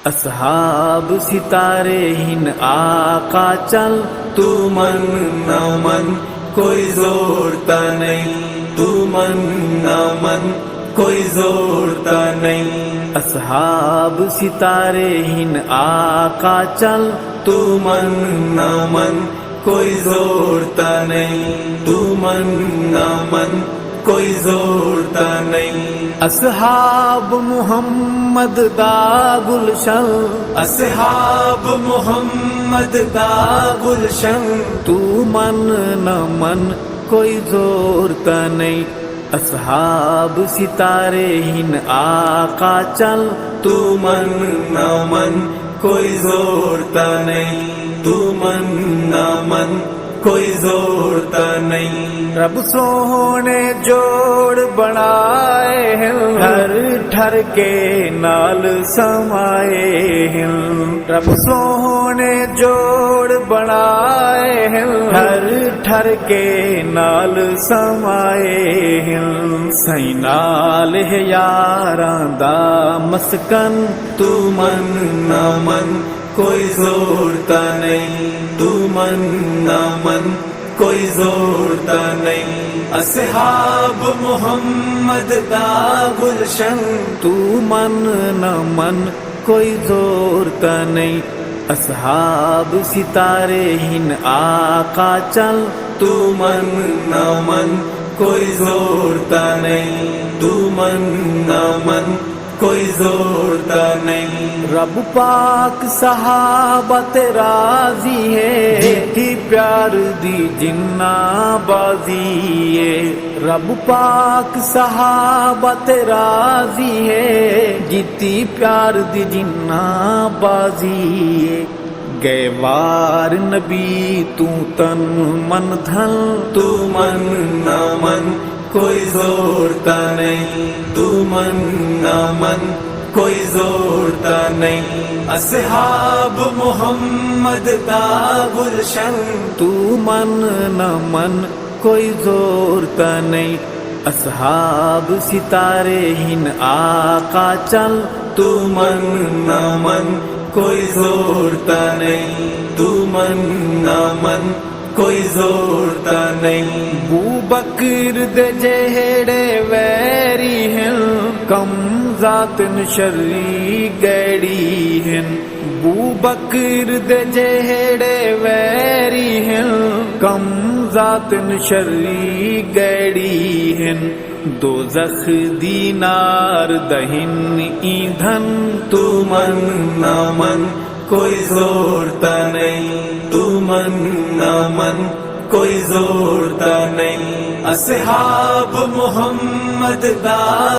اصحاب ستارے ہن آقا چل، تو من نہ من کوئی زورتا نہیں، تو من نہ من کوئی زورتا نہیں۔ اصحاب ستارے ہن آقا چل، تو من نہ من کوئی زورتا نہیں، تو من نہ من کوئی زورتا نہیں۔ اصحاب محمد دا گلشن، اصحاب محمد دا گلشن، تو من نہ من کوئی زورتا نہیں۔ اصحاب ستارے ہن آقا چل، تو من نہ من کوئی زورتا نہیں، تو من نہ من کوئی زورتا نہیں۔ رب سونے جوڑ بنائے ہیں، ٹھر ٹھر کے نال سمائے ہیں۔ رب سونے جوڑ بنائے ہیں، ٹھر ٹھر کے نال سمائے ہیں۔ سائیں نال ہے یاراں دا مسکن، تو من نہ من کوئی زورتا نہیں، تو من نہ من کوئی زورتا نہیں۔ اصحاب محمد دا گلشن، تو من نہ من کوئی زورتا نہیں۔ اصحاب ستارے ہن آقا چل، تو من نہ من کوئی زورتا نہیں، تو من نہ من کوئی زورتا نہیں۔ رب پاک صحابہ تے راضی ہے، جیتی پیار دی جنہ بازی ہے۔ رب پاک صحابہ تے راضی ہے، جیتی پیار دی جنہ بازی ہے۔ گئے وار نبی تو تن من دھن، تو من نہ من کوئی زورتا نہیں، تو من نہ من کوئی زورتا نہیں۔ اصحاب محمد دا گلشن، تو من نہ من کوئی زورتا نہیں۔ اصحاب ستارے ہن آقا چل، تو من نہ من کوئی زورتا نہیں، تو من نہ من کوئی زورتا نہیں۔ بو بکر دے جہڑے ویری ہیں، کم ذاتن شرری گیڑی ہیں۔ بو بکر دے جہڑے ویری ہیں، کم ذاتن شرری گیڑی ہیں۔ دوزخ دی نار دہن ایندھن، تو من نہ من کوئی زورتا نہیں، تو من نہ من کوئی زورتا نہیں۔ اصحاب محمد دا